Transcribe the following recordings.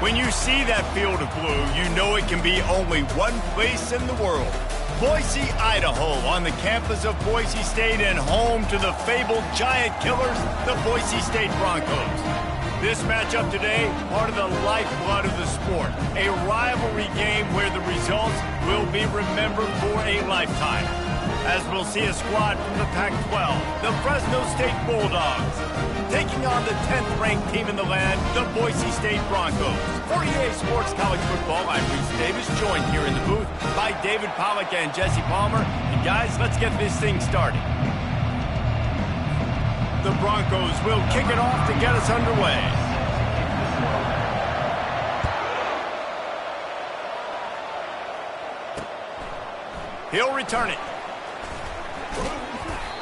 When you see that field of blue, you know it can be only one place in the world. Boise, Idaho, on the campus of Boise State and home to the fabled giant killers, the Boise State Broncos. This matchup today, part of the lifeblood of the sport. A rivalry game where the results will be remembered for a lifetime. As we'll see a squad from the Pac-12, the Fresno State Bulldogs, taking on the 10th-ranked team in the land, the Boise State Broncos. For EA Sports College Football, I'm Reese Davis, joined here in the booth by David Pollack and Jesse Palmer. And guys, let's get this thing started. The Broncos will kick it off to get us underway. He'll return it.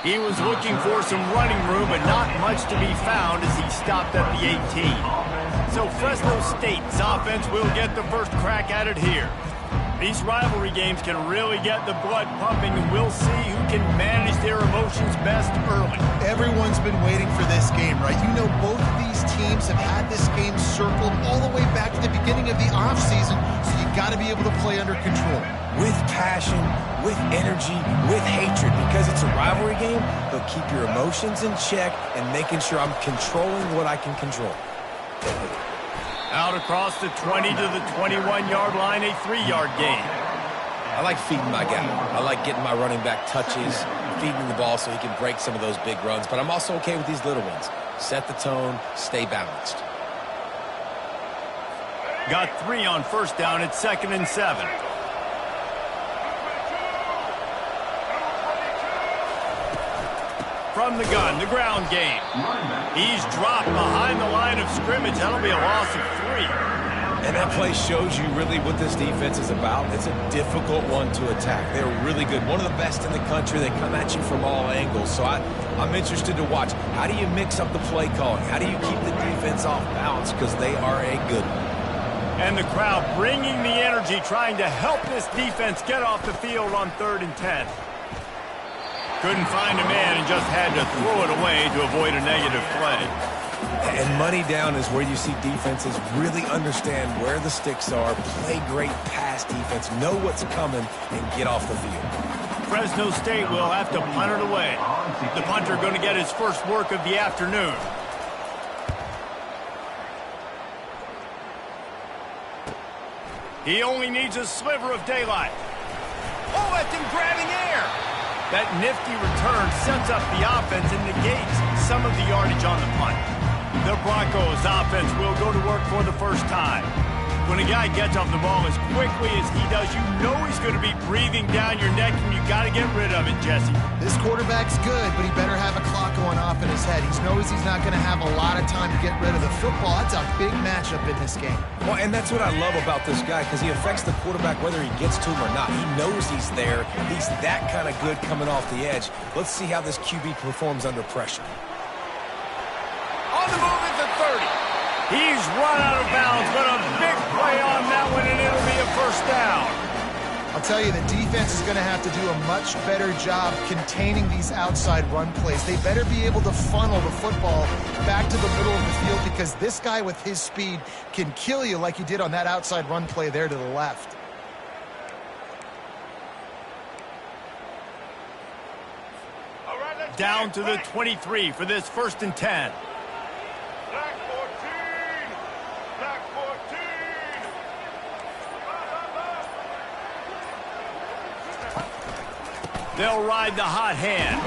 He was looking for some running room, but not much to be found as he stopped at the 18. So Fresno State's offense will get the first crack at it here. These rivalry games can really get the blood pumping, and we'll see who can manage their emotions best early. Everyone's been waiting for this game, right? You know, both of these teams have had this game circled all the way back to the beginning of the offseason, so you got to be able to play under control. With passion, with energy, with hatred. Because it's a rivalry game, they'll keep your emotions in check and making sure I'm controlling what I can control. Out across the 20 to the 21-yard line, a 3-yard gain. I like feeding my guy. I like getting my running back touches, feeding the ball so he can break some of those big runs. But I'm also okay with these little ones. Set the tone, stay balanced. Got 3 on first down at 2nd and 7. From the gun, the ground game. He's dropped behind the line of scrimmage. That'll be a loss of 3. And that play shows you really what this defense is about. It's a difficult one to attack. They're really good. One of the best in the country. They come at you from all angles. So I'm interested to watch. How do you mix up the play calling? How do you keep the defense off balance? Because they are a good one. And the crowd bringing the energy, trying to help this defense get off the field on 3rd and 10. Couldn't find a man and just had to throw it away to avoid a negative play. And money down is where you see defenses really understand where the sticks are, play great pass defense, know what's coming, and get off the field. Fresno State will have to punt it away. The punter going to get his first work of the afternoon. He only needs a sliver of daylight. Oh, that's him grabbing air. That nifty return sets up the offense and negates some of the yardage on the punt. The Broncos offense will go to work for the first time. When a guy gets off the ball as quickly as he does, you know he's going to be breathing down your neck, and you got to get rid of it, Jesse. This quarterback's good, but he better have a clock going off in his head. He knows he's not going to have a lot of time to get rid of the football. That's a big matchup in this game. Well, and that's what I love about this guy, because he affects the quarterback whether he gets to him or not. He knows he's there. He's that kind of good coming off the edge. Let's see how this QB performs under pressure. On the move at the 30. He's run out of bounds, but a big play on that one, and it'll be a first down. I'll tell you, the defense is going to have to do a much better job containing these outside run plays. They better be able to funnel the football back to the middle of the field, because this guy with his speed can kill you like he did on that outside run play there to the left. Down to the 23 for this 1st and 10. They'll ride the hot hand.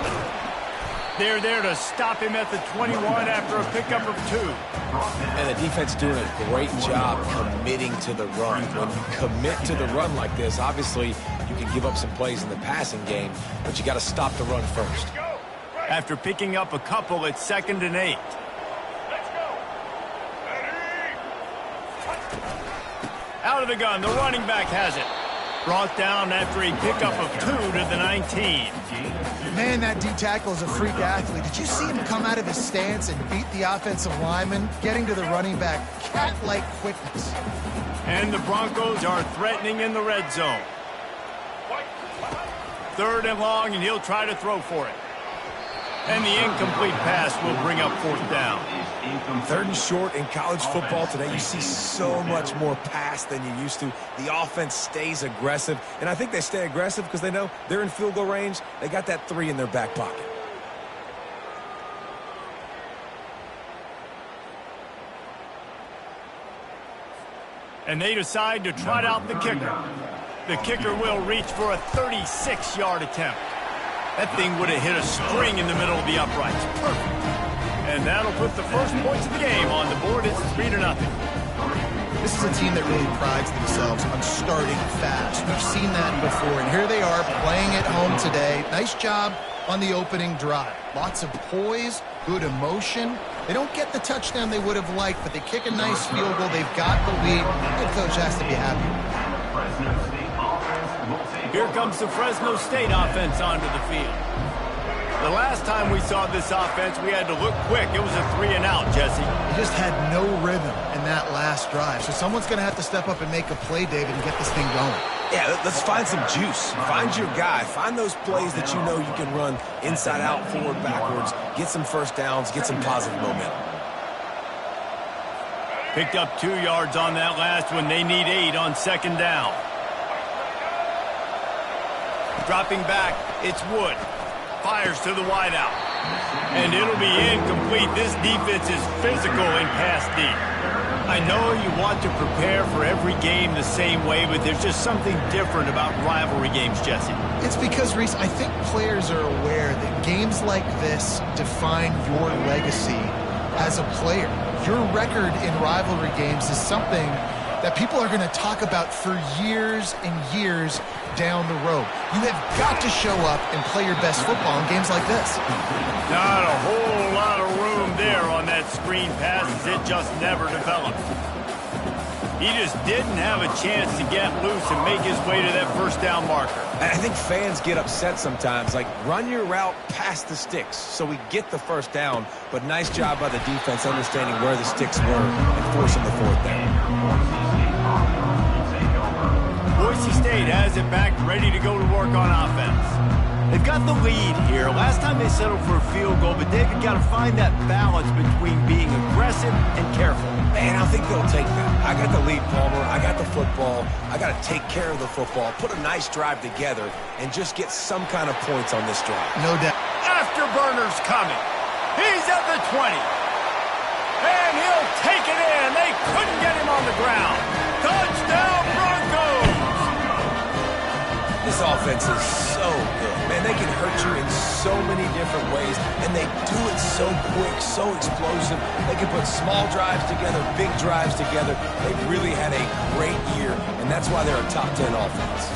They're there to stop him at the 21 after a pickup of 2. And the defense doing a great job committing to the run. When you commit to the run like this, obviously you can give up some plays in the passing game, but you got to stop the run first. After picking up a couple, it's 2nd and 8. Out of the gun, the running back has it. Brought down after a pickup of 2 to the 19. Man, that D-tackle is a freak athlete. Did you see him come out of his stance and beat the offensive lineman, getting to the running back? Cat-like quickness. And the Broncos are threatening in the red zone. 3rd and long, and he'll try to throw for it. And the incomplete pass will bring up 4th down. 3rd and short in college football today. You see so much more pass than you used to. The offense stays aggressive, and I think they stay aggressive because they know they're in field goal range. They got that 3 in their back pocket. And they decide to trot out the kicker. The kicker will reach for a 36-yard attempt. That thing would have hit a string in the middle of the uprights. Perfect. And that'll put the first points of the game on the board. It's 3-0. This is a team that really prides themselves on starting fast. We've seen that before, and here they are playing at home today. Nice job on the opening drive. Lots of poise, good emotion. They don't get the touchdown they would have liked, but they kick a nice field goal. They've got the lead. Head coach has to be happy. Here comes the Fresno State offense onto the field. The last time we saw this offense, we had to look quick. It was a 3-and-out, Jesse. They just had no rhythm in that last drive. So someone's going to have to step up and make a play, David, and get this thing going. Yeah, let's find some juice. Find your guy. Find those plays that you know you can run inside out, forward, backwards. Get some first downs. Get some positive momentum. Picked up 2 yards on that last one. They need 8 on 2nd down. Dropping back, it's Wood. Fires to the wideout. And it'll be incomplete. This defense is physical and pass deep. I know you want to prepare for every game the same way, but there's just something different about rivalry games, Jesse. It's because, Reese, I think players are aware that games like this define your legacy as a player. Your record in rivalry games is something that people are going to talk about for years and years down the road. You have got to show up and play your best football in games like this. Not a whole lot of room there on that screen pass as it just never developed. He just didn't have a chance to get loose and make his way to that 1st down marker. I think fans get upset sometimes. Like, run your route past the sticks so we get the 1st down. But nice job by the defense understanding where the sticks were and forcing the 4th down. Boise State has it back, ready to go to work on offense. They've got the lead here. Last time they settled for a field goal, but David got to find that balance between being aggressive and careful. Man, I think they'll take that. I got the lead, Palmer. I got the football. I got to take care of the football, put a nice drive together, and just get some kind of points on this drive. No doubt. Afterburner's coming. He's at the 20. And he'll take it in. They couldn't get him on the ground. Touchdown, Broncos! This offense is so good. Man, they can hurt you in so many different ways, and they do it so quick, so explosive. They can put small drives together, big drives together. They've really had a great year, and that's why they're a top 10 offense.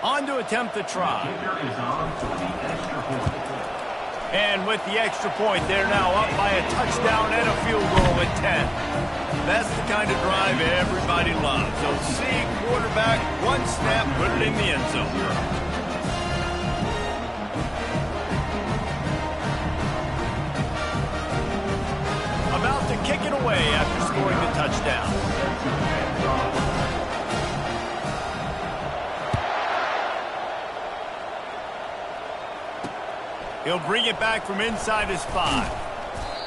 On to attempt the try. And with the extra point, they're now up by a touchdown and a field goal at 10. That's the kind of drive everybody loves. So see quarterback, one snap, put it in the end zone. About to kick it away after scoring the touchdown. He'll bring it back from inside his 5.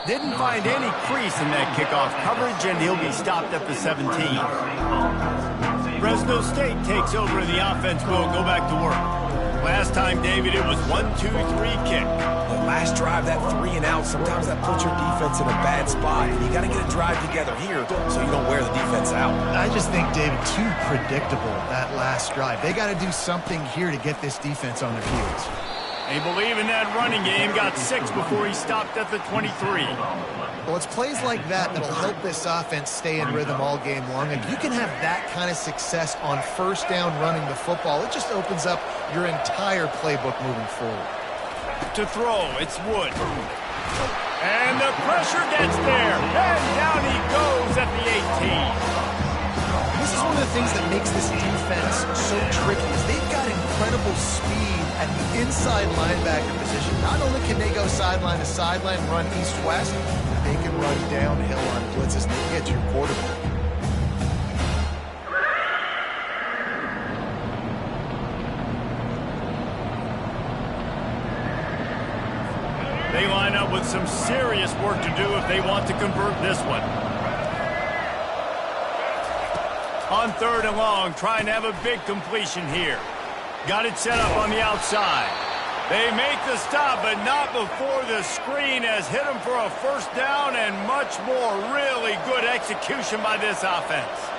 Didn't find any crease in that kickoff coverage, and he'll be stopped at the 17. Fresno State takes over, and the offense will go back to work. Last time, David, it was 1-2-3 kick. The last drive, that 3-and-out, sometimes that puts your defense in a bad spot. You got to get a drive together here so you don't wear the defense out. I just think, David, too predictable, that last drive. They got to do something here to get this defense on their heels. They believe in that running game. Got 6 before he stopped at the 23. Well, it's plays like that that'll help this offense stay in rhythm all game long. If you can have that kind of success on 1st down running the football, it just opens up your entire playbook moving forward. To throw, it's Wood. And the pressure gets there. And down he goes at the 18. This is one of the things that makes this defense so tricky is they've got incredible speed at the inside linebacker position. Not only can they go sideline to sideline, run east-west, but they can run downhill on blitzes and they get your quarterback. They line up with some serious work to do if they want to convert this one. On 3rd and long, trying to have a big completion here. Got it set up on the outside. They make the stop, but not before the screen has hit them for a first down and much more. Really good execution by this offense.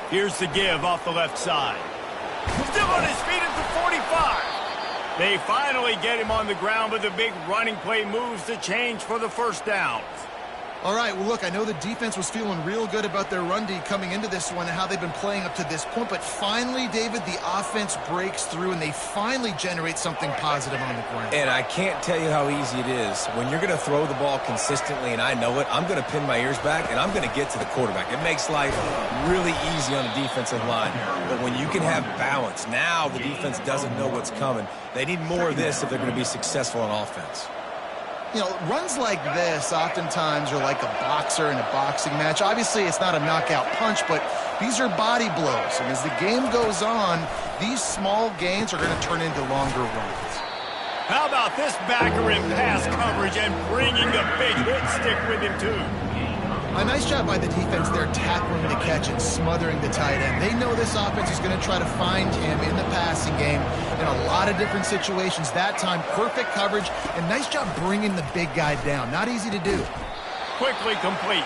Here's the give off the left side. Still on his feet at the 45. They finally get him on the ground, but the big running play moves the change for the first down. All right, well, look, I know the defense was feeling real good about their run D coming into this one and how they've been playing up to this point, but finally, David, the offense breaks through and they finally generate something positive on the ground. And I can't tell you how easy it is. When you're going to throw the ball consistently, and I know it, I'm going to pin my ears back, and I'm going to get to the quarterback. It makes life really easy on the defensive line. But when you can have balance, now the defense doesn't know what's coming. They need more of this if they're going to be successful on offense. You know, runs like this oftentimes are like a boxer in a boxing match. Obviously, it's not a knockout punch, but these are body blows. And as the game goes on, these small gains are going to turn into longer runs. How about this backer in pass coverage and bringing the big hit stick with him, too? A nice job by the defense there, tackling the catch and smothering the tight end. They know this offense is going to try to find him in the passing game in a lot of different situations. That time, perfect coverage, and nice job bringing the big guy down. Not easy to do. Quickly complete.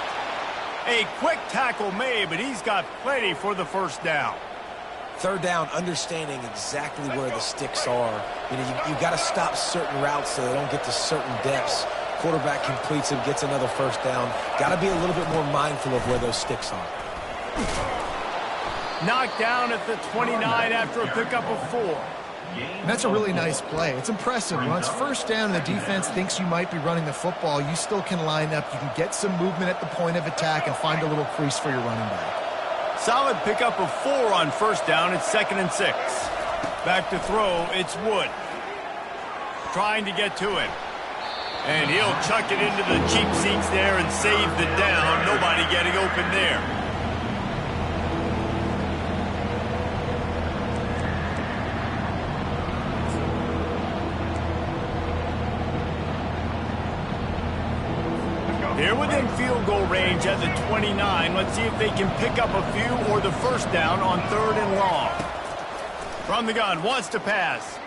A quick tackle made, but he's got plenty for the first down. 3rd down, understanding exactly where the sticks are. You know, you got to stop certain routes so they don't get to certain depths. Quarterback completes him, gets another first down. Got to be a little bit more mindful of where those sticks are. Knocked down at the 29 after a pickup of 4. And that's a really nice play. It's impressive. Once first down and the defense thinks you might be running the football, you still can line up. You can get some movement at the point of attack and find a little crease for your running back. Solid pickup of 4 on first down. It's 2nd and 6. Back to throw. It's Wood. Trying to get to him. And he'll chuck it into the cheap seats there and save the down. Nobody getting open there. They're within field goal range at the 29. Let's see if they can pick up a few or the first down on 3rd and long. From the gun, wants to pass.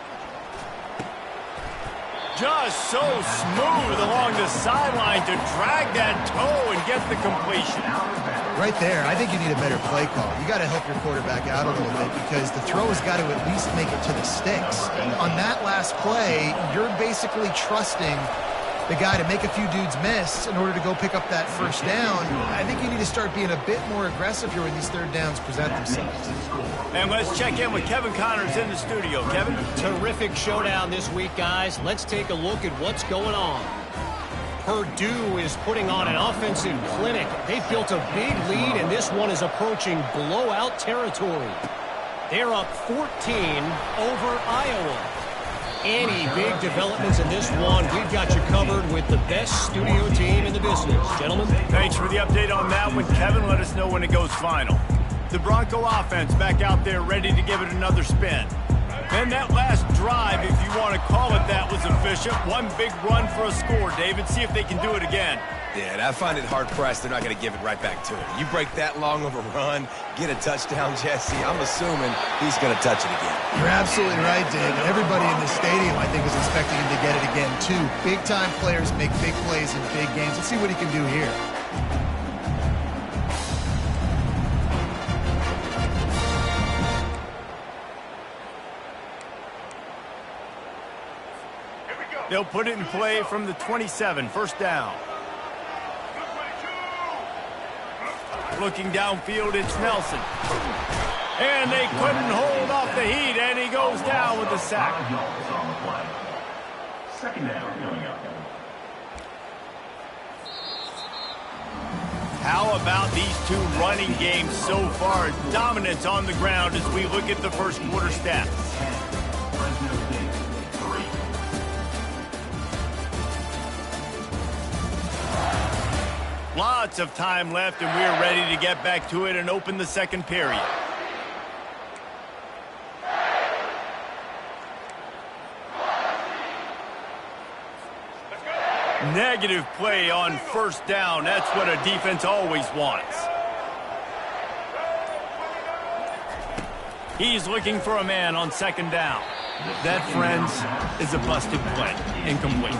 Just so smooth along the sideline to drag that toe and get the completion. Right there, I think you need a better play call. You got to help your quarterback out a little bit because the throw has got to at least make it to the sticks. On that last play, you're basically trusting the guy to make a few dudes miss in order to go pick up that first down. I think you need to start being a bit more aggressive here when these 3rd downs present themselves. And let's check in with Kevin Connors in the studio. Kevin? Terrific showdown this week, guys. Let's take a look at what's going on. Purdue is putting on an offensive clinic. They've built a big lead, and this one is approaching blowout territory. They're up 14 over Iowa. Any big developments in this one, we've got you covered with the best studio team in the business. Gentlemen. Thanks for the update on that one, Kevin. Let us know when it goes final. The Bronco offense back out there ready to give it another spin. And that last drive, if you want to call it that, was efficient. One big run for a score, David. See if they can do it again. Yeah, and I find it hard-pressed they're not going to give it right back to him. You break that long of a run, get a touchdown, Jesse, I'm assuming he's going to touch it again. You're absolutely right, Dave. Everybody in the stadium, I think, is expecting him to get it again, too. Big-time players make big plays in big games. Let's see what he can do here. They'll put it in play from the 27, first down. Looking downfield, it's Nelson. And they couldn't hold off the heat, and he goes down with a sack. Second down coming up. How about these two running games so far? Dominance on the ground as we look at the first quarter stats. Fresno State, 3. Lots of time left, and we're ready to get back to it and open the second period. Negative play on first down. That's what a defense always wants. He's looking for a man on second down. That, friends, is a busted play. Incomplete.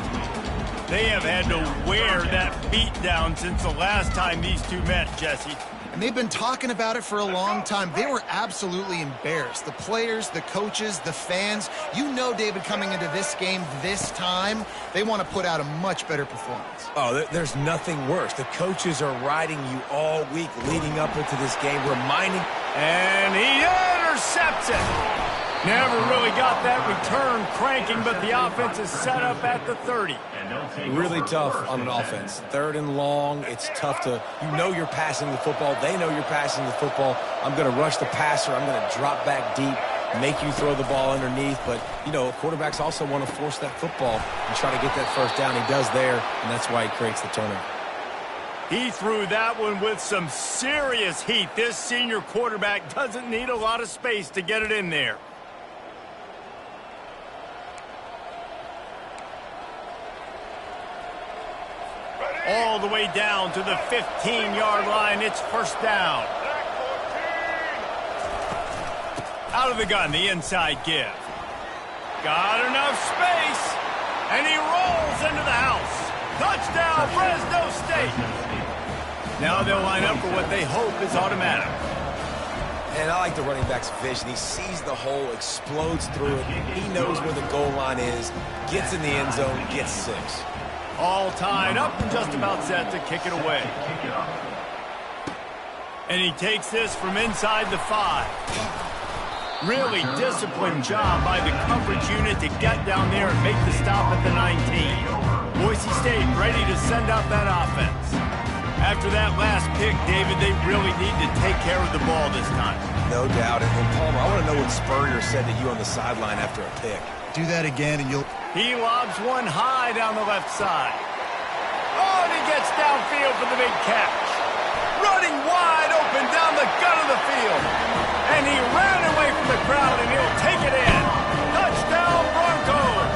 They have had to wear that beat down since the last time these two met, Jesse. And they've been talking about it for a long time. They were absolutely embarrassed. The players, the coaches, the fans. You know, David, coming into this game this time, they want to put out a much better performance. Oh, there's nothing worse. The coaches are riding you all week leading up into this game, reminding... And he intercepts it. Never really got that return cranking, but the offense is set up at the 30. Really tough on an offense. Third and long, it's tough to, you know you're passing the football. They know you're passing the football. I'm going to rush the passer. I'm going to drop back deep, make you throw the ball underneath. But, you know, quarterbacks also want to force that football and try to get that first down. He does there, and that's why he creates the turnover. He threw that one with some serious heat. This senior quarterback doesn't need a lot of space to get it in there. All the way down to the 15-yard line. It's first down. Out of the gun, the inside give. Got enough space. And he rolls into the house. Touchdown, Fresno State. Now they'll line up for what they hope is automatic. And I like the running back's vision. He sees the hole, explodes through it. He knows where the goal line is, gets in the end zone, gets 6. All tied up and just about set to kick it away. And he takes this from inside the 5. Really disciplined job by the coverage unit to get down there and make the stop at the 19. Boise State ready to send out that offense. After that last pick, David, they really need to take care of the ball this time. No doubt. And Palmer, I want to know what Spurrier said to you on the sideline after a pick. Do that again and you'll... He lobs one high down the left side. Oh, and he gets downfield for the big catch. Running wide open down the gut of the field. And he ran away from the crowd, and he'll take it in. Touchdown, Broncos.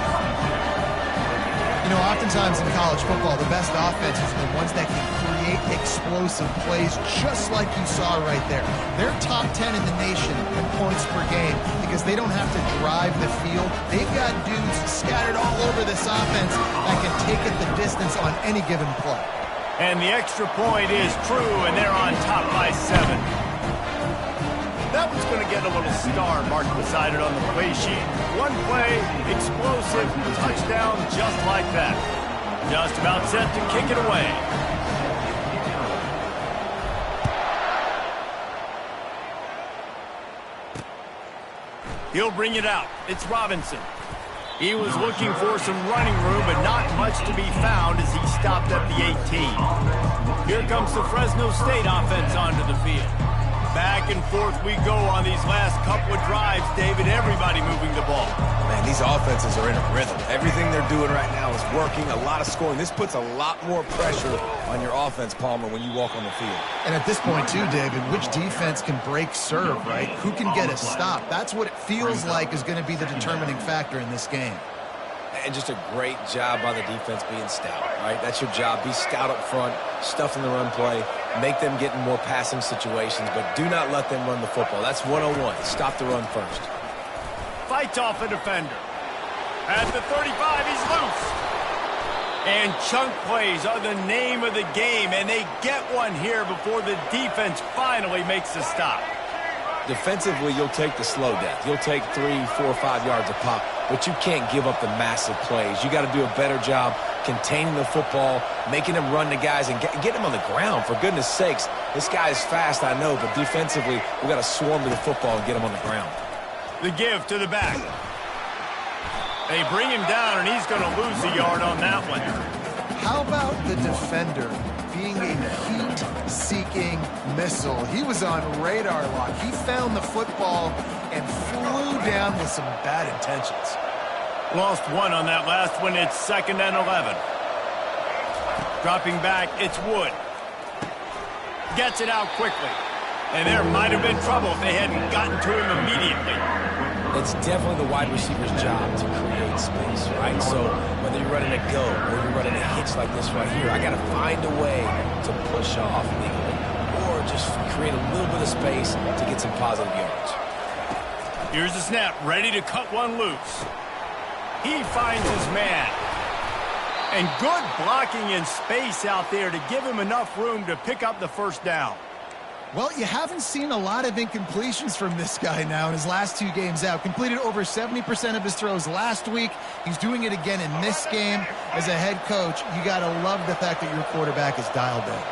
You know, oftentimes in college football, the best offenses are the ones that can create explosive plays, just like you saw right there. They're top 10 in the nation in points per game because they don't have to drive the field. They've got dudes scattered all over this offense that can take it the distance on any given play. And the extra point is true, and they're on top by 7. That one's going to get a little star marked beside it on the play sheet. One play, explosive, touchdown just like that. Just about set to kick it away. He'll bring it out. It's Robinson. He was looking for some running room, but not much to be found as he stopped at the 18. Here comes the Fresno State offense onto the field. Back and forth we go on these last couple of drives, David. Everybody moving the ball. Man, these offenses are in a rhythm. Everything they're doing right now is working, a lot of scoring. This puts a lot more pressure on your offense, Palmer, when you walk on the field. And at this point, too, David, which defense can break serve, right? Who can get a stop? That's what it feels like is going to be the determining factor in this game. And just a great job by the defense being stout, right? That's your job. Be stout up front, stuff in the run play, make them get in more passing situations, but do not let them run the football. That's 101. Stop the run first. Fights off a defender. At the 35, he's loose. And chunk plays are the name of the game, and they get one here before the defense finally makes the stop. Defensively, you'll take the slow death. You'll take 3, 4, 5 yards a pop, but you can't give up the massive plays. You got to do a better job containing the football, making them run the guys, and get them on the ground. For goodness sakes, this guy is fast, I know, but defensively, we got to swarm to the football and get him on the ground. The give to the back. They bring him down, and he's going to lose a yard on that one. How about the defender being a heat-seeking missile? He was on radar lock. He found the football and flew down with some bad intentions. Lost one on that last one. It's 2nd and 11. Dropping back, it's Wood. Gets it out quickly. And there might have been trouble if they hadn't gotten to him immediately. It's definitely the wide receiver's job to create space, right? So whether you're running a go or you're running a hitch like this right here, I got to find a way to push off legally or just create a little bit of space to get some positive yards. Here's the snap, ready to cut one loose. He finds his man. And good blocking in space out there to give him enough room to pick up the first down. Well, you haven't seen a lot of incompletions from this guy now in his last 2 games out. Completed over 70% of his throws last week. He's doing it again in this game. As a head coach, you got to love the fact that your quarterback is dialed in.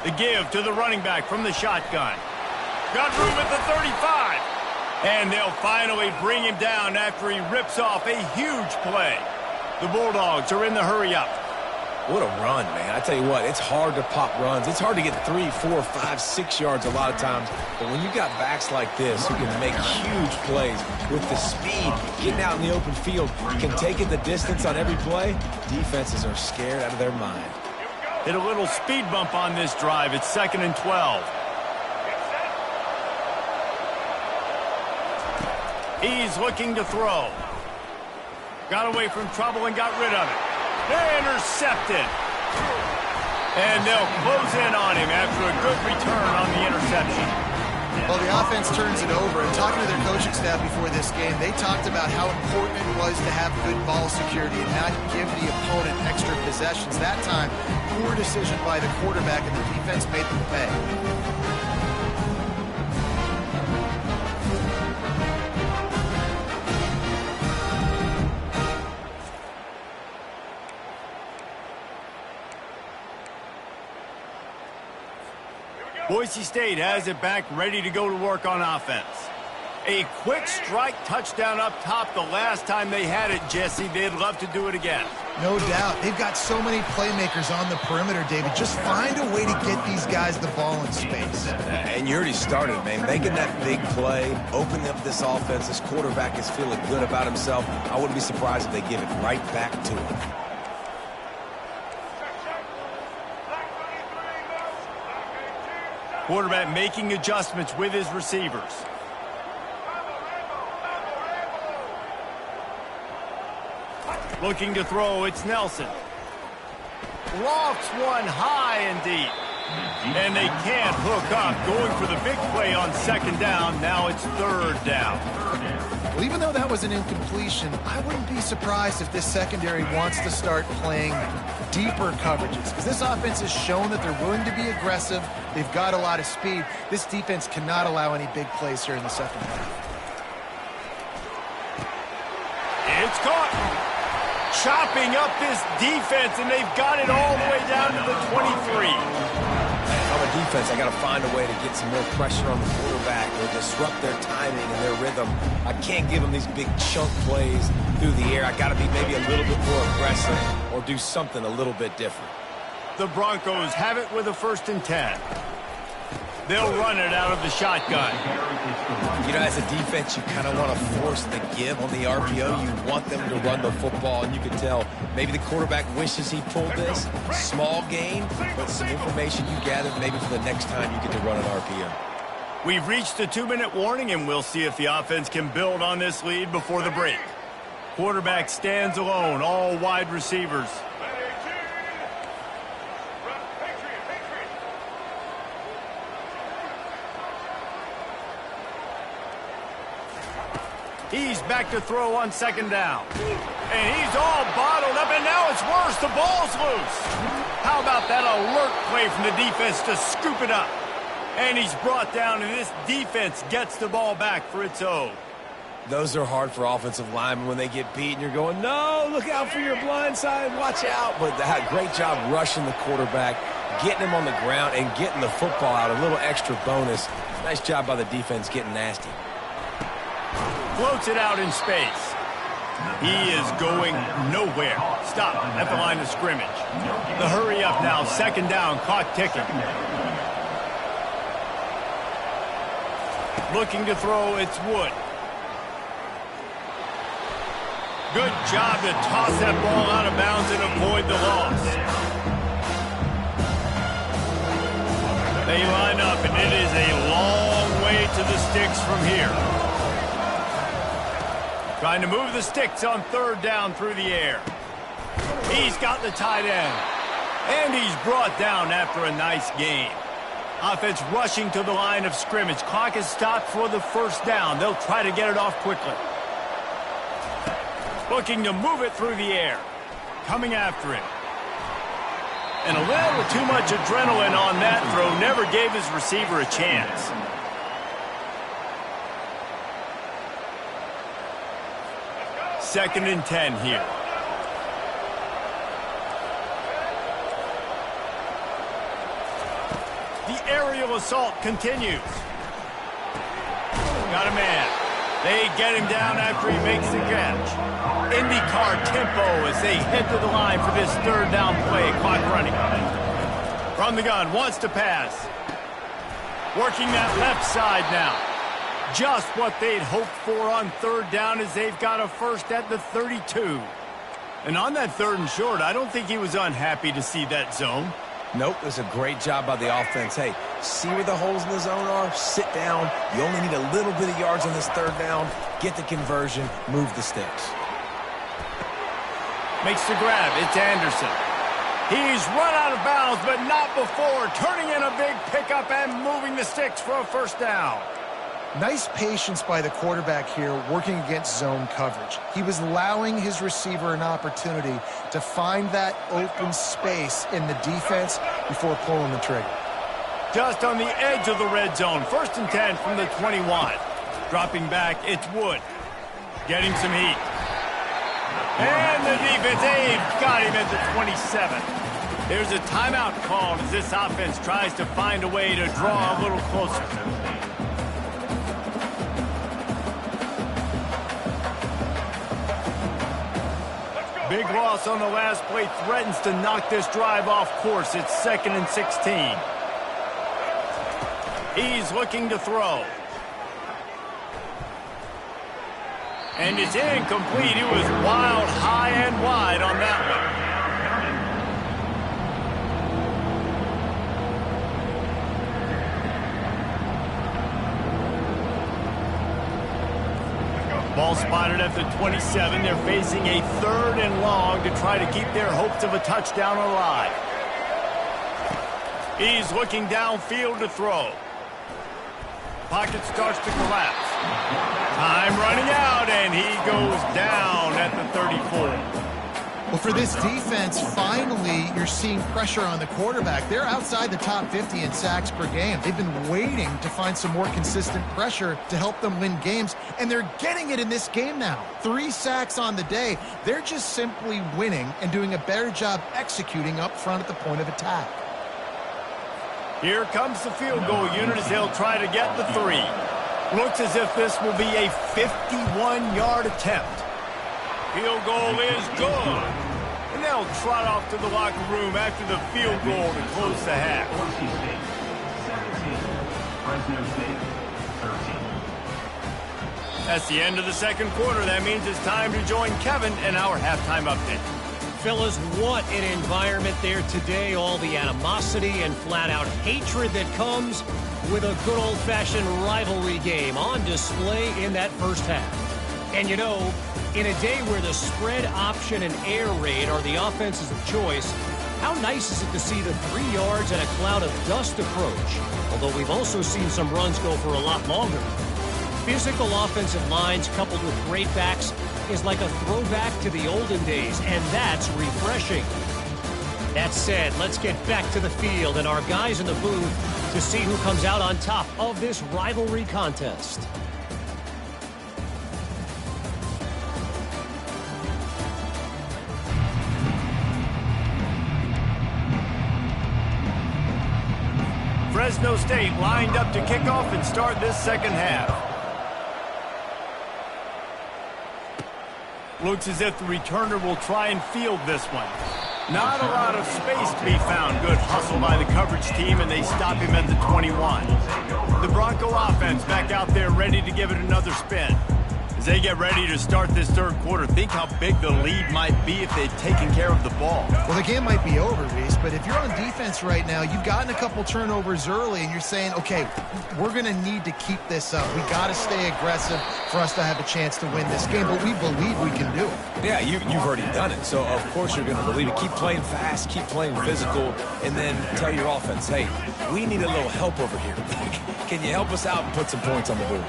The give to the running back from the shotgun. Got room at the 35. And they'll finally bring him down after he rips off a huge play. The Bulldogs are in the hurry-up. What a run, man. I tell you what, it's hard to pop runs. It's hard to get 3, 4, 5, 6 yards a lot of times. But when you got backs like this who can make huge plays with the speed, getting out in the open field, can take it the distance on every play, defenses are scared out of their mind. Hit a little speed bump on this drive. It's 2nd and 12. He's looking to throw. Got away from trouble and got rid of it. Intercepted. And they'll close in on him after a good return on the interception. Well, the offense turns it over. And talking to their coaching staff before this game, they talked about how important it was to have good ball security and not give the opponent extra possessions. That time, poor decision by the quarterback, and the defense made them pay. Boise State has it back, ready to go to work on offense. A quick strike touchdown up top the last time they had it, Jesse. They'd love to do it again. No doubt. They've got so many playmakers on the perimeter, David. Just find a way to get these guys the ball in space. And you already started, man. Making that big play, opening up this offense. This quarterback is feeling good about himself. I wouldn't be surprised if they give it right back to him. Quarterback making adjustments with his receivers. Looking to throw, it's Nelson. Lofts one high and deep. And they can't hook up. Going for the big play on 2nd down. Now it's 3rd down. Well, even though that was an incompletion, I wouldn't be surprised if this secondary wants to start playing deeper coverages, because this offense has shown that they're willing to be aggressive. They've got a lot of speed. This defense cannot allow any big plays here in the second half. It's caught. Chopping up this defense, and they've got it all the way down to the 23. On the defense, I got to find a way to get some more pressure on the quarterback or disrupt their timing and their rhythm. I can't give them these big chunk plays through the air. I got to be maybe a little bit more aggressive or do something a little bit different. The Broncos have it with a 1st and 10. They'll run it out of the shotgun. You know, as a defense, you kind of want to force the give on the RPO. You want them to run the football, and you can tell maybe the quarterback wishes he pulled this. Small gain, but some information you gathered maybe for the next time you get to run an RPO. We've reached the 2-minute warning, and we'll see if the offense can build on this lead before the break. Quarterback stands alone, all wide receivers. He's back to throw on 2nd down. And he's all bottled up, and now it's worse. The ball's loose. How about that alert play from the defense to scoop it up? And he's brought down, and this defense gets the ball back for its own. Those are hard for offensive linemen when they get beat, and you're going, no, look out for your blind side, watch out. But they had a great job rushing the quarterback, getting him on the ground, and getting the football out, a little extra bonus. Nice job by the defense getting nasty. Floats it out in space. He is going nowhere. Stop at the line of scrimmage. The hurry up now, 2nd down, clock ticking. Looking to throw, it's Wood. Good job to toss that ball out of bounds and avoid the loss. They line up, and it is a long way to the sticks from here. Trying to move the sticks on third down through the air. He's got the tight end. And he's brought down after a nice gain. Offense rushing to the line of scrimmage. Clock is stopped for the first down. They'll try to get it off quickly. Looking to move it through the air. Coming after it. And a little too much adrenaline on that throw. Never gave his receiver a chance. Second and 10 here. The aerial assault continues. Got a man. They get him down after he makes the catch. IndyCar tempo as they head to the line for this third down play. Clock running. From the gun, wants to pass. Working that left side now. Just what they'd hoped for on third down as they've got a first at the 32. And on that third and short, I don't think he was unhappy to see that zone. Nope, it was a great job by the offense. Hey, see where the holes in the zone are? Sit down. You only need a little bit of yards on this third down. Get the conversion. Move the sticks. Makes the grab. It's Anderson. He's run out of bounds, but not before. Turning in a big pickup and moving the sticks for a first down. Nice patience by the quarterback here working against zone coverage. He was allowing his receiver an opportunity to find that open space in the defense before pulling the trigger. Just on the edge of the red zone. First and 10 from the 21. Dropping back, it's Wood. Getting some heat. And the defense, they've got him at the 27. There's a timeout called as this offense tries to find a way to draw a little closer. Big loss on the last play threatens to knock this drive off course. It's second and 16. He's looking to throw. And it's incomplete. He was wild, high and wide on that one. Ball spotted at the 27. They're facing a third and long to try to keep their hopes of a touchdown alive. He's looking downfield to throw. Pocket starts to collapse. Time running out, and he goes down at the 34. Well, for this defense, finally, you're seeing pressure on the quarterback. They're outside the top 50 in sacks per game. They've been waiting to find some more consistent pressure to help them win games, and they're getting it in this game now. 3 sacks on the day. They're just simply winning and doing a better job executing up front at the point of attack. Here comes the field goal unit as they'll try to get the 3. Looks as if this will be a 51-yard attempt. Field goal is good. And they'll trot off to the locker room after the field goal to close the half. Boise State 17, Fresno State 13. That's the end of the second quarter. That means it's time to join Kevin in our halftime update. Fellas, what an environment there today. All the animosity and flat-out hatred that comes with a good old-fashioned rivalry game on display in that first half. And you know, in a day where the spread option and air raid are the offenses of choice, how nice is it to see the 3 yards and a cloud of dust approach? Although we've also seen some runs go for a lot longer. Physical offensive lines coupled with great backs is like a throwback to the olden days, and that's refreshing. That said, let's get back to the field and our guys in the booth to see who comes out on top of this rivalry contest. Fresno State lined up to kick off and start this second half. Looks as if the returner will try and field this one. Not a lot of space to be found. Good hustle by the coverage team, and they stop him at the 21. The Bronco offense back out there ready to give it another spin. As they get ready to start this third quarter, think how big the lead might be if they'd taken care of the ball. Well, the game might be over, Reese, but if you're on defense right now, you've gotten a couple turnovers early, and you're saying, okay, we're going to need to keep this up. We got to stay aggressive for us to have a chance to win this game, but we believe we can do it. Yeah, you've already done it, so of course you're going to believe it. Keep playing fast, keep playing physical, and then tell your offense, hey, we need a little help over here. Can you help us out and put some points on the board?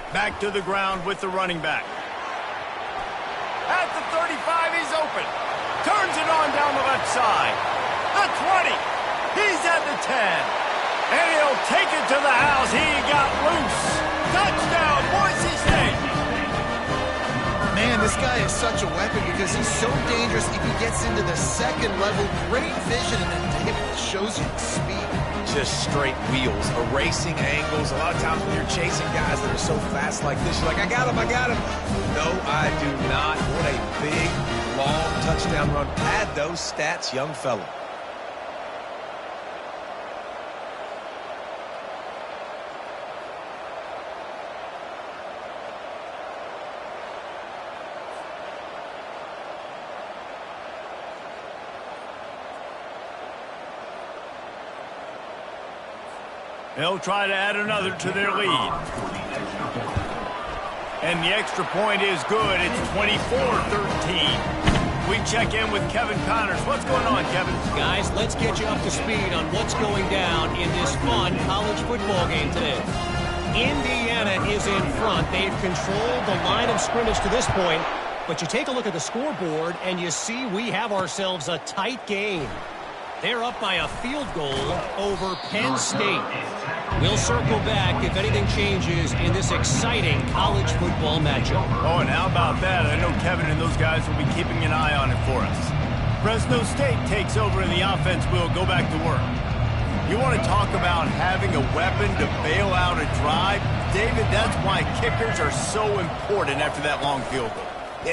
Back to the ground with the running back. At the 35, he's open. Turns it on down the left side. The 20. He's at the 10. And he'll take it to the house. He got loose. Touchdown, Boise State. Man, this guy is such a weapon because he's so dangerous if he gets into the second level. Great vision, and then it shows you the speed. Just straight wheels, erasing angles. A lot of times when you're chasing guys that are so fast like this, you're like, I got him. No, I do not. What a big, long touchdown run. Pad those stats, young fella. They'll try to add another to their lead. And the extra point is good. It's 24-13. We check in with Kevin Connors. What's going on, Kevin? Guys, let's get you up to speed on what's going down in this fun college football game today. Indiana is in front. They've controlled the line of scrimmage to this point. But you take a look at the scoreboard, and you see we have ourselves a tight game. They're up by a field goal over Penn State. We'll circle back if anything changes in this exciting college football matchup. Oh, and how about that? I know Kevin and those guys will be keeping an eye on it for us. Fresno State takes over and the offense will go back to work. You want to talk about having a weapon to bail out a drive? David, that's why kickers are so important after that long field goal.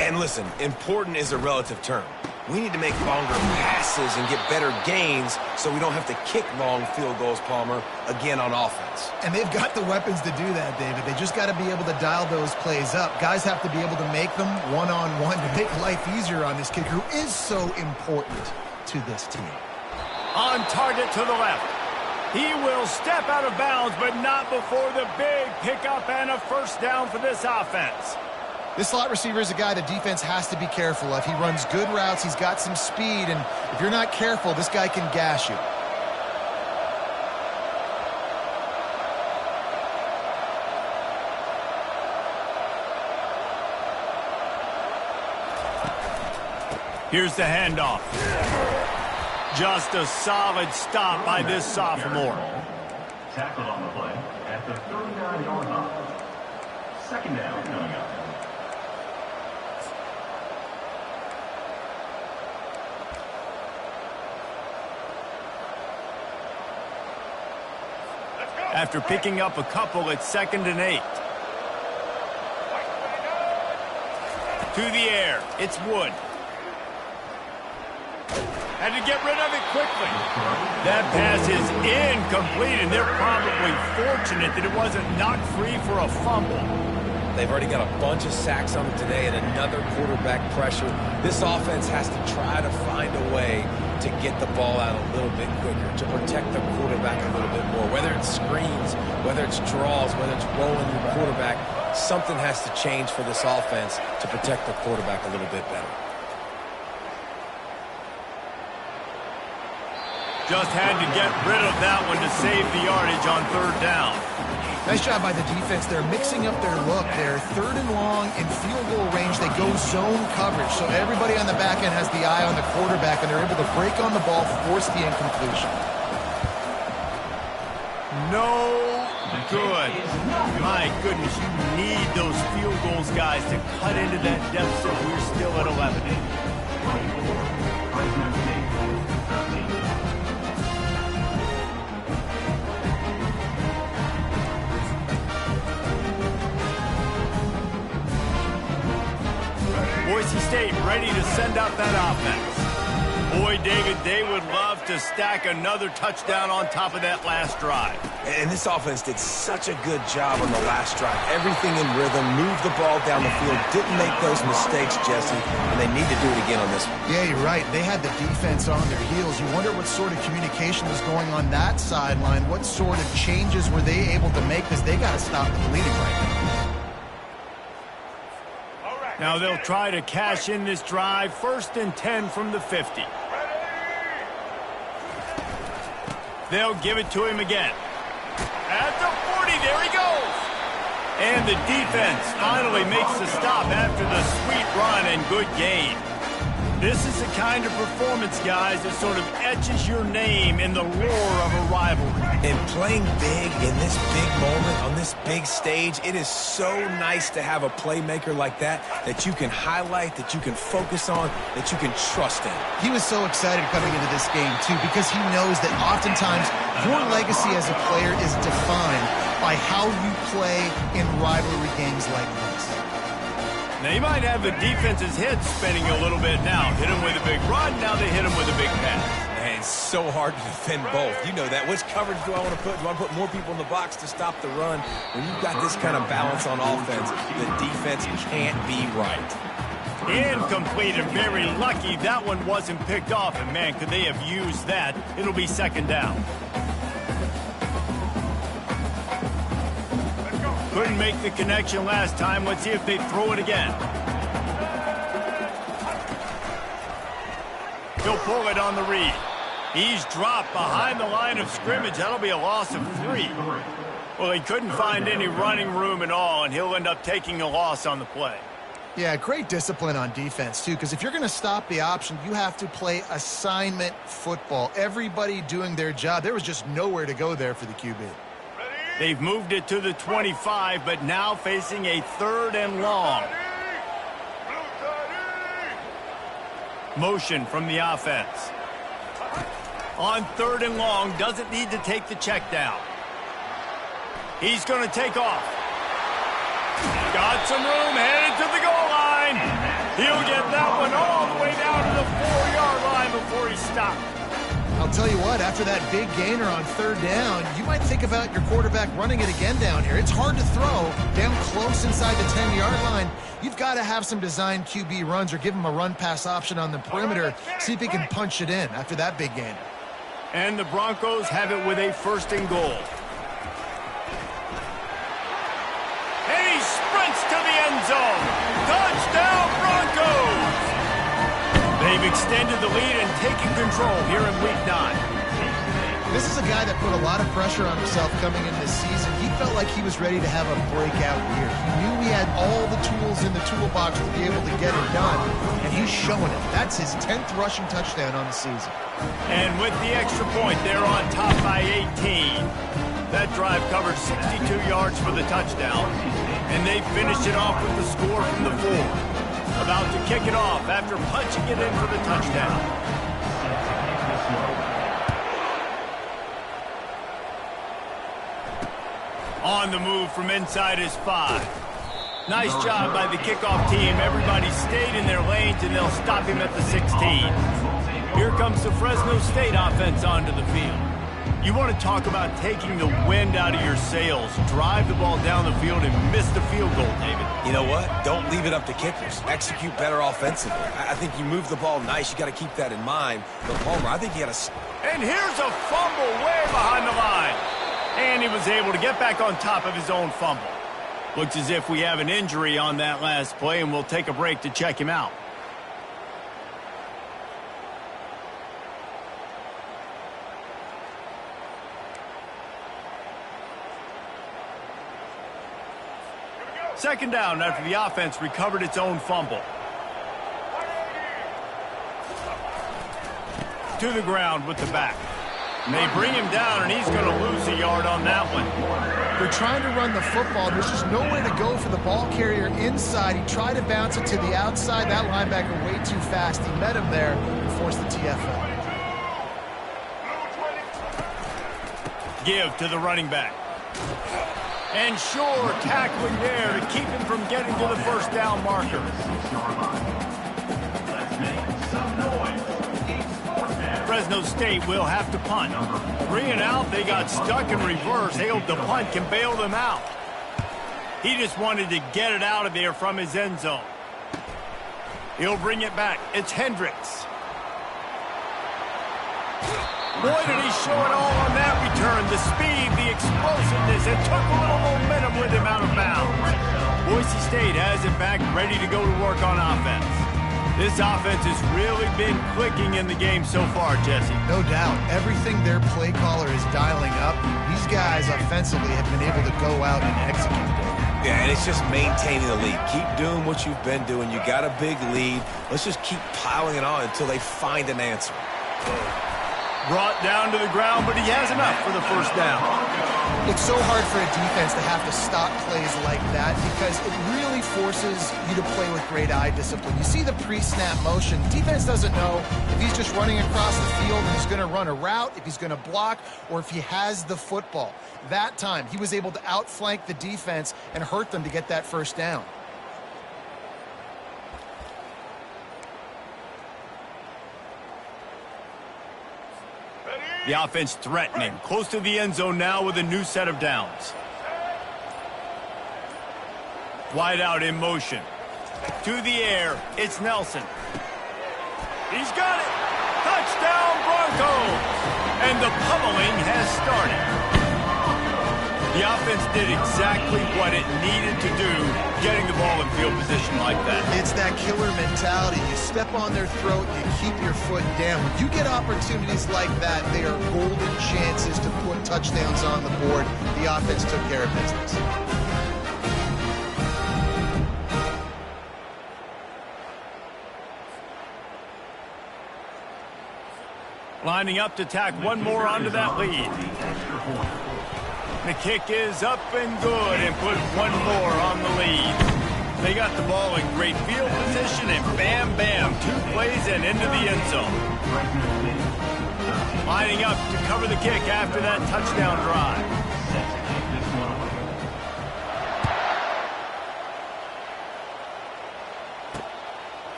And listen, important is a relative term. We need to make longer passes and get better gains so we don't have to kick long field goals, Palmer, again on offense. And they've got the weapons to do that, David. They just got to be able to dial those plays up. Guys have to be able to make them one-on-one to make life easier on this kicker who is so important to this team. On target to the left. He will step out of bounds, but not before the big pickup and a first down for this offense. This slot receiver is a guy the defense has to be careful of. He runs good routes, he's got some speed, and if you're not careful, this guy can gash you. Here's the handoff. Just a solid stop by this sophomore. Tackled on the play at the 39-yard line. Second down coming up. After picking up a couple, it's 2nd and 8. To the air, it's Wood. Had to get rid of it quickly. That pass is incomplete, and they're probably fortunate that it wasn't knocked free for a fumble. They've already got a bunch of sacks on them today and another quarterback pressure. This offense has to try to find a way to get the ball out a little bit quicker, to protect the quarterback a little bit more. Whether it's screens, whether it's draws, whether it's rolling your quarterback, something has to change for this offense to protect the quarterback a little bit better. Just had to get rid of that one to save the yardage on 3rd down. Nice job by the defense. They're mixing up their look. They're 3rd and long in field goal range. They go zone coverage. So everybody on the back end has the eye on the quarterback, and they're able to break on the ball, force the incompletion. No good. My goodness, you need those field goals, guys, to cut into that deficit. We're still at 11. Boise State ready to send out that offense. Boy, David, they would love to stack another touchdown on top of that last drive. And this offense did such a good job on the last drive. Everything in rhythm, moved the ball down the field, didn't make those mistakes, Jesse, and they need to do it again on this one. Yeah, you're right. They had the defense on their heels. You wonder what sort of communication was going on that sideline. What sort of changes were they able to make, because they got to stop the bleeding right now. Now they'll try to cash in this drive. 1st and 10 from the 50. They'll give it to him again. At the 40, there he goes. And the defense finally makes the stop after the sweet run and good gain. This is the kind of performance, guys, that sort of etches your name in the lore of a rivalry. And playing big in this big moment, on this big stage, it is so nice to have a playmaker like that you can highlight, that you can focus on, that you can trust in. He was so excited coming into this game, too, because he knows that oftentimes your legacy as a player is defined by how you play in rivalry games like this. Now, you might have the defense's head spinning a little bit now. Hit him with a big run, now they hit him with a big pass. Man, it's so hard to defend both. You know that. Which coverage do I want to put? Do I want to put more people in the box to stop the run? When you've got this kind of balance on offense, the defense can't be right. Incomplete, and very lucky that one wasn't picked off. And, man, could they have used that? It'll be 2nd down. Couldn't make the connection last time. Let's see if they throw it again. He'll pull it on the read. He's dropped behind the line of scrimmage. That'll be a loss of 3. Well, he couldn't find any running room at all, and he'll end up taking a loss on the play. Yeah, great discipline on defense, too, because if you're going to stop the option, you have to play assignment football. Everybody doing their job. There was just nowhere to go there for the QB. They've moved it to the 25, but now facing a 3rd and long. Motion from the offense. On 3rd and long, doesn't need to take the check down. He's going to take off. Got some room, headed to the goal line. He'll get that one all the way down to the 4-yard line before he stops. I'll tell you what, after that big gainer on 3rd down, you might think about your quarterback running it again down here. It's hard to throw down close inside the 10-yard line. You've got to have some designed QB runs or give him a run-pass option on the perimeter. See if he can punch it in after that big gainer. And the Broncos have it with a 1st and goal. And he sprints to the end zone. Touchdown, Broncos! They've extended the lead and taken control here in Week 9. This is a guy that put a lot of pressure on himself coming into this season. He felt like he was ready to have a breakout year. He knew he had all the tools in the toolbox to be able to get it done, and he's showing it. That's his 10th rushing touchdown on the season. And with the extra point, they're on top by 18. That drive covered 62 yards for the touchdown, and they finished it off with the score from the 4. About to kick it off after punching it in for the touchdown. On the move from inside his 5. Nice job by the kickoff team. Everybody stayed in their lanes, and they'll stop him at the 16. Here comes the Fresno State offense onto the field. You want to talk about taking the wind out of your sails. Drive the ball down the field and miss the field goal, David. You know what? Don't leave it up to kickers. Execute better offensively. I think you move the ball nice. You got to keep that in mind. But Palmer, I think you got to... And here's a fumble way behind the line. And he was able to get back on top of his own fumble. Looks as if we have an injury on that last play, and we'll take a break to check him out. Second down after the offense recovered its own fumble. To the ground with the back. And they bring him down, and he's going to lose a yard on that one. They're trying to run the football. There's just nowhere to go for the ball carrier inside. He tried to bounce it to the outside. That linebacker way too fast. He met him there and forced the TFL. Give to the running back. And sure, tackling there to keep him from getting to the 1st down marker. Fresno State will have to punt. 3 and out, they got stuck in reverse. They hope the punt can bail them out. He just wanted to get it out of there from his end zone. He'll bring it back. It's Hendricks. Boy, did he show it all on that return. The speed, the explosiveness. It took a little momentum with him out of bounds. Boise State has it back, ready to go to work on offense. This offense has really been clicking in the game so far, Jesse. No doubt. Everything their play caller is dialing up, these guys offensively have been able to go out and execute. Yeah, and it's just maintaining the lead. Keep doing what you've been doing. You got a big lead. Let's just keep piling it on until they find an answer. Brought down to the ground, but he has enough for the first down. It's so hard for a defense to have to stop plays like that because it really forces you to play with great eye discipline. You see the pre-snap motion. Defense doesn't know if he's just running across the field and he's going to run a route, if he's going to block, or if he has the football. That time, he was able to outflank the defense and hurt them to get that first down. The offense threatening, close to the end zone now with a new set of downs. Wide out in motion. To the air, it's Nelson. He's got it! Touchdown Broncos! And the pummeling has started. The offense did exactly what it needed to do, getting the ball in field position like that. It's that killer mentality. You step on their throat, you keep your foot down. When you get opportunities like that, they are golden chances to put touchdowns on the board. The offense took care of business. Lining up to tack one more onto that lead. The kick is up and good and put one more on the lead. They got the ball in great field position and bam, bam, 2 plays and into the end zone. Lining up to cover the kick after that touchdown drive.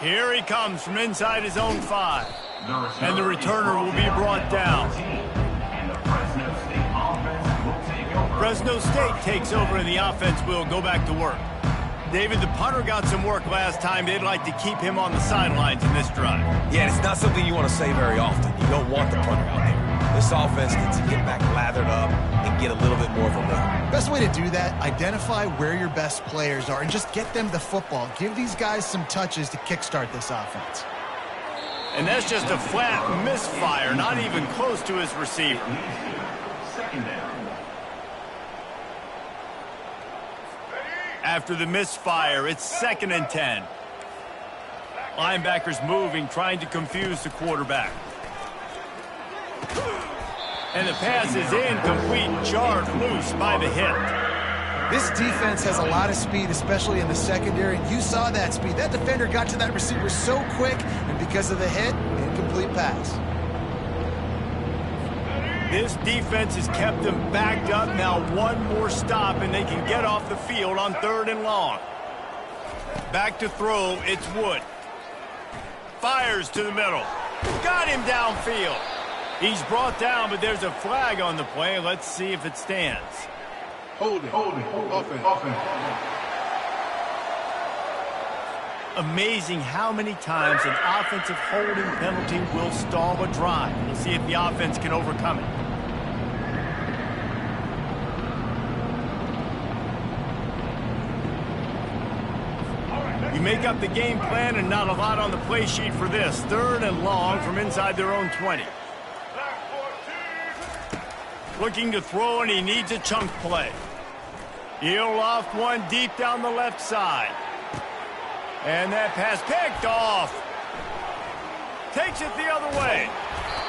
Here he comes from inside his own 5. And the returner will be brought down. Fresno State takes over and the offense will go back to work. David, the punter got some work last time. They'd like to keep him on the sidelines in this drive. Yeah, it's not something you want to say very often. You don't want the punter out there. This offense needs to get back lathered up and get a little bit more of a rhythm. Best way to do that, identify where your best players are and just get them the football. Give these guys some touches to kickstart this offense. And that's just a flat misfire, not even close to his receiver. Second down. After the misfire, it's 2nd and 10. Linebackers moving, trying to confuse the quarterback. And the pass is incomplete, jarred loose by the hit. This defense has a lot of speed, especially in the secondary, and you saw that speed. That defender got to that receiver so quick, and because of the hit, incomplete pass. This defense has kept them backed up. Now one more stop, and they can get off the field on 3rd and long. Back to throw, it's Wood. Fires to the middle. Got him downfield. He's brought down, but there's a flag on the play. Let's see if it stands. Holding. Offense. Amazing how many times an offensive holding penalty will stall a drive. We'll see if the offense can overcome it. You make up the game plan and not a lot on the play sheet for this. 3rd and long from inside their own 20. Looking to throw, and he needs a chunk play. He'll loft one deep down the left side. And that pass picked off. Takes it the other way.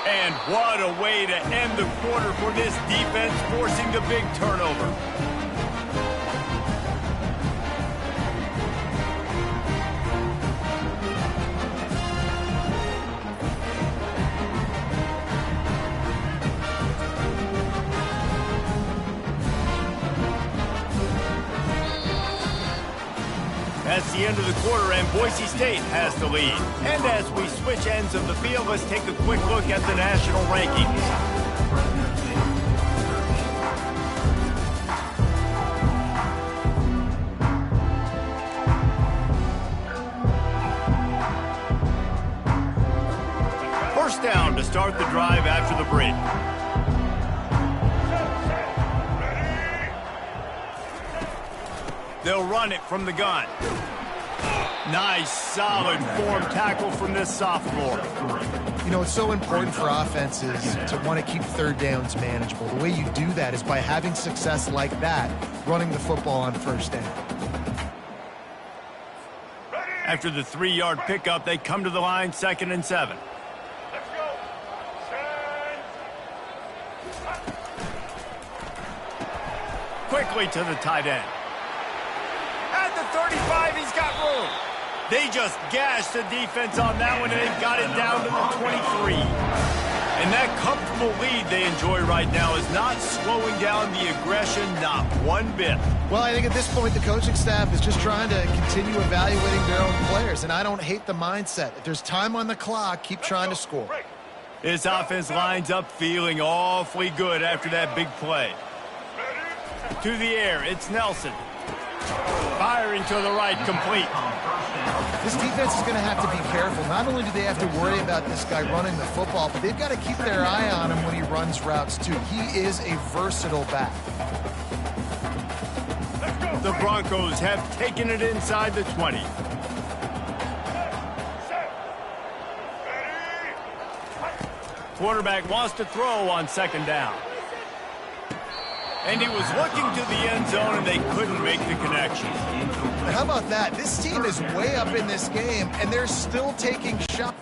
And what a way to end the quarter for this defense, forcing the big turnover. That's the the end of the quarter, and Boise State has the lead. And as we switch ends of the field, let's take a quick look at the national rankings. First down to start the drive after the break. They'll run it from the gun. Nice, solid form tackle from this sophomore. You know, it's so important for offenses to want to keep third downs manageable. The way you do that is by having success like that, running the football on first down. After the 3-yard pickup, they come to the line, 2nd and 7. Quickly to the tight end. At the 35, he's got room. They just gashed the defense on that one, and they've got it down to the 23. And that comfortable lead they enjoy right now is not slowing down the aggression, not one bit. Well, I think at this point, the coaching staff is just trying to continue evaluating their own players, and I don't hate the mindset. If there's time on the clock, keep trying to score. This offense lines up feeling awfully good after that big play. To the air, it's Nelson. Firing to the right, complete. This defense is going to have to be careful. Not only do they have to worry about this guy running the football, but they've got to keep their eye on him when he runs routes, too. He is a versatile back. The Broncos have taken it inside the 20. Quarterback wants to throw on 2nd down. And he was looking to the end zone, and they couldn't make the connection. How about that? This team is way up in this game, and they're still taking shots.